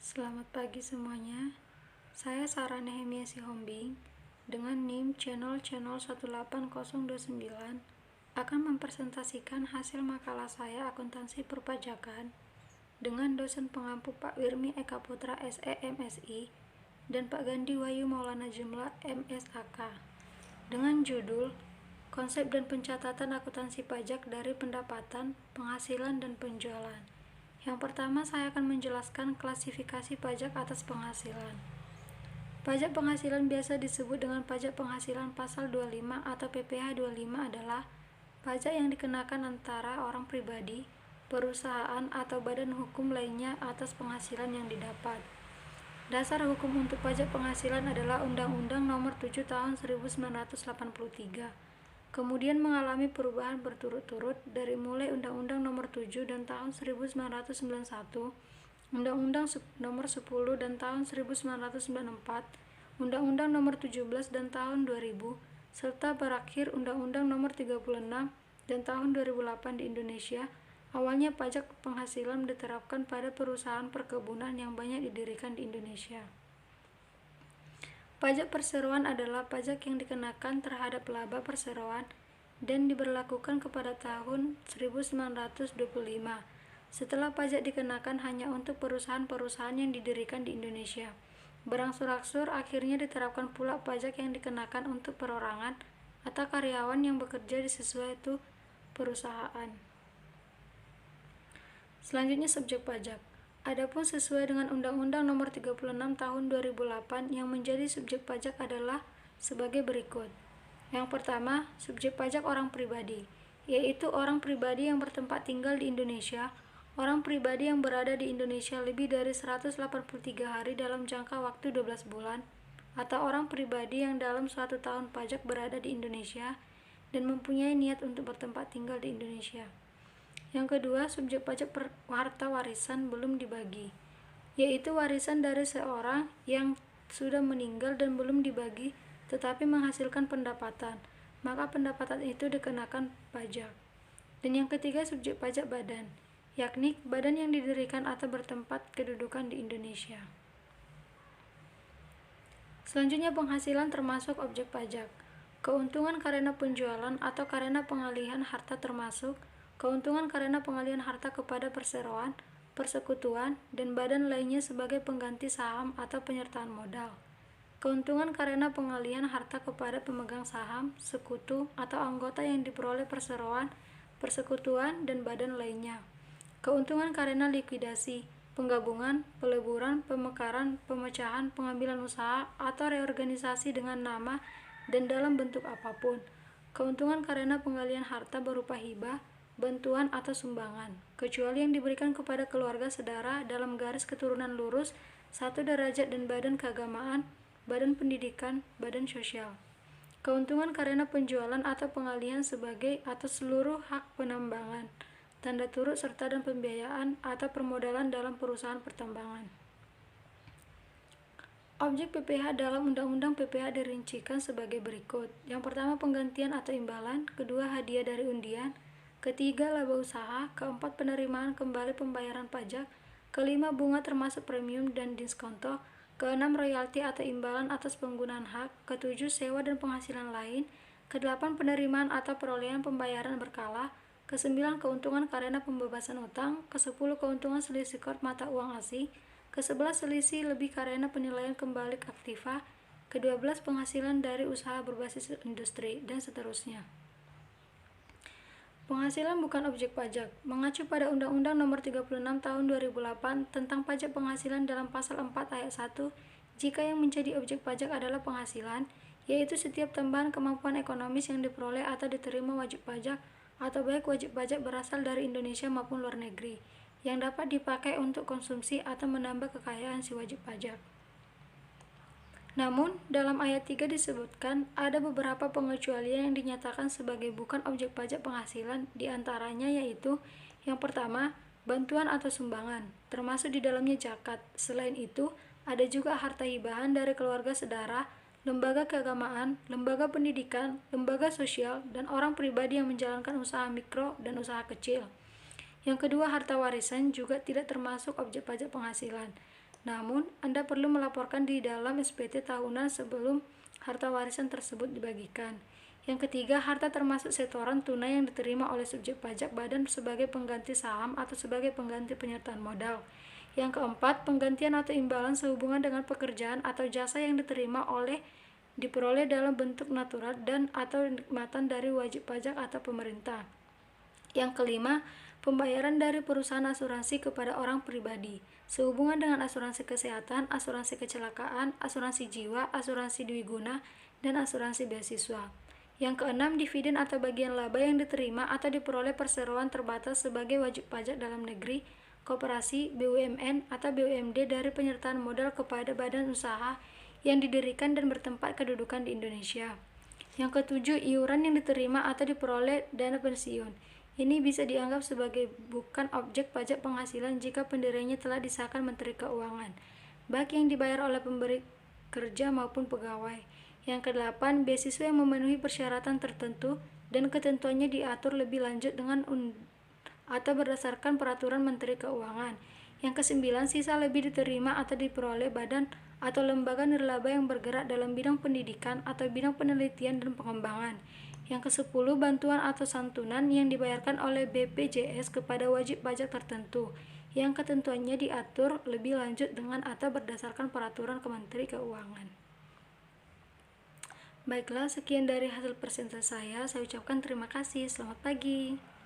Selamat pagi semuanya. Saya Sarah Nehemia Sihombing dengan NIM channel 18029 akan mempresentasikan hasil makalah saya akuntansi perpajakan dengan dosen pengampu Pak Wirmi Eka Putra SE MSI dan Pak Gandhi Wayu Maulana Jumlah MSAK dengan judul Konsep dan Pencatatan Akuntansi Pajak dari Pendapatan, Penghasilan, dan Penjualan. Yang pertama, saya akan menjelaskan klasifikasi pajak atas penghasilan. Pajak penghasilan biasa disebut dengan pajak penghasilan pasal 25 atau PPh 25 adalah pajak yang dikenakan antara orang pribadi, perusahaan, atau badan hukum lainnya atas penghasilan yang didapat. Dasar hukum untuk pajak penghasilan adalah Undang-Undang Nomor 7 Tahun 1983. Kemudian mengalami perubahan berturut-turut dari mulai Undang-Undang Nomor 7 dan tahun 1991, Undang-Undang Nomor 10 dan tahun 1994, Undang-Undang Nomor 17 dan tahun 2000, serta berakhir Undang-Undang Nomor 36 dan tahun 2008 di Indonesia. Awalnya pajak penghasilan diterapkan pada perusahaan perkebunan yang banyak didirikan di Indonesia. Pajak perseroan adalah pajak yang dikenakan terhadap laba perseroan dan diberlakukan kepada tahun 1925. Setelah pajak dikenakan hanya untuk perusahaan-perusahaan yang didirikan di Indonesia. Berangsur-angsur akhirnya diterapkan pula pajak yang dikenakan untuk perorangan atau karyawan yang bekerja di sesuatu perusahaan. Selanjutnya subjek pajak. Adapun sesuai dengan Undang-Undang Nomor 36 Tahun 2008 yang menjadi subjek pajak adalah sebagai berikut. Yang pertama, subjek pajak orang pribadi, yaitu orang pribadi yang bertempat tinggal di Indonesia, orang pribadi yang berada di Indonesia lebih dari 183 hari dalam jangka waktu 12 bulan, atau orang pribadi yang dalam suatu tahun pajak berada di Indonesia dan mempunyai niat untuk bertempat tinggal di Indonesia. Yang kedua, subjek pajak harta warisan belum dibagi, yaitu warisan dari seorang yang sudah meninggal dan belum dibagi tetapi menghasilkan pendapatan, maka pendapatan itu dikenakan pajak. Dan yang ketiga, subjek pajak badan, yakni badan yang didirikan atau bertempat kedudukan di Indonesia. Selanjutnya, penghasilan termasuk objek pajak. Keuntungan karena penjualan atau karena pengalihan harta termasuk keuntungan karena pengalihan harta kepada perseroan, persekutuan, dan badan lainnya sebagai pengganti saham atau penyertaan modal. Keuntungan karena pengalihan harta kepada pemegang saham, sekutu, atau anggota yang diperoleh perseroan, persekutuan, dan badan lainnya. Keuntungan karena likuidasi, penggabungan, peleburan, pemekaran, pemecahan, pengambilan usaha, atau reorganisasi dengan nama dan dalam bentuk apapun. Keuntungan karena pengalihan harta berupa hibah, bantuan atau sumbangan, kecuali yang diberikan kepada keluarga saudara dalam garis keturunan lurus, satu derajat dan badan keagamaan, badan pendidikan, badan sosial. Keuntungan karena penjualan atau pengalihan sebagai atau seluruh hak penambangan, tanda turut serta dan pembiayaan atau permodalan dalam perusahaan pertambangan. Objek PPh dalam Undang-Undang PPh dirincikan sebagai berikut. Yang pertama, penggantian atau imbalan, kedua, hadiah dari undian, ketiga, laba usaha, keempat, penerimaan kembali pembayaran pajak, kelima, bunga termasuk premium dan diskonto, keenam, royalti atau imbalan atas penggunaan hak, ketujuh, sewa dan penghasilan lain, kedelapan, penerimaan atau perolehan pembayaran berkala, kesembilan, keuntungan karena pembebasan utang, kesepuluh, keuntungan selisih kurs mata uang asing, ke-11 selisih lebih karena penilaian kembali aktiva, ke-12 penghasilan dari usaha berbasis industri, dan seterusnya. Penghasilan bukan objek pajak. Mengacu pada Undang-Undang Nomor 36 Tahun 2008 tentang pajak penghasilan dalam Pasal 4 Ayat 1, jika yang menjadi objek pajak adalah penghasilan, yaitu setiap tambahan kemampuan ekonomis yang diperoleh atau diterima wajib pajak, atau baik wajib pajak berasal dari Indonesia maupun luar negeri, yang dapat dipakai untuk konsumsi atau menambah kekayaan si wajib pajak. Namun, dalam ayat 3 disebutkan ada beberapa pengecualian yang dinyatakan sebagai bukan objek pajak penghasilan, diantaranya yaitu yang pertama, bantuan atau sumbangan, termasuk di dalamnya zakat. Selain itu, ada juga harta hibahan dari keluarga saudara, lembaga keagamaan, lembaga pendidikan, lembaga sosial, dan orang pribadi yang menjalankan usaha mikro dan usaha kecil. Yang kedua, harta warisan juga tidak termasuk objek pajak penghasilan. Namun, Anda perlu melaporkan di dalam SPT tahunan sebelum harta warisan tersebut dibagikan. Yang ketiga, harta termasuk setoran tunai yang diterima oleh subjek pajak badan sebagai pengganti saham atau sebagai pengganti penyertaan modal. Yang keempat, penggantian atau imbalan sehubungan dengan pekerjaan atau jasa yang diperoleh dalam bentuk natural dan atau nikmatan dari wajib pajak atau pemerintah. Yang kelima, pembayaran dari perusahaan asuransi kepada orang pribadi sehubungan dengan asuransi kesehatan, asuransi kecelakaan, asuransi jiwa, asuransi dwiguna, dan asuransi beasiswa. Yang keenam, dividen atau bagian laba yang diterima atau diperoleh perseroan terbatas sebagai wajib pajak dalam negeri, koperasi, BUMN, atau BUMD dari penyertaan modal kepada badan usaha yang didirikan dan bertempat kedudukan di Indonesia. Yang ketujuh, iuran yang diterima atau diperoleh dana pensiun. Ini bisa dianggap sebagai bukan objek pajak penghasilan jika pendiriannya telah disahkan Menteri Keuangan, baik yang dibayar oleh pemberi kerja maupun pegawai. Yang kedelapan, beasiswa yang memenuhi persyaratan tertentu dan ketentuannya diatur lebih lanjut dengan atau berdasarkan peraturan Menteri Keuangan. Yang kesembilan, sisa lebih diterima atau diperoleh badan atau lembaga nirlaba yang bergerak dalam bidang pendidikan atau bidang penelitian dan pengembangan. Yang kesepuluh, bantuan atau santunan yang dibayarkan oleh BPJS kepada wajib pajak tertentu, yang ketentuannya diatur lebih lanjut dengan atau berdasarkan peraturan Kementerian Keuangan. Baiklah, sekian dari hasil presentasi saya. Saya ucapkan terima kasih. Selamat pagi.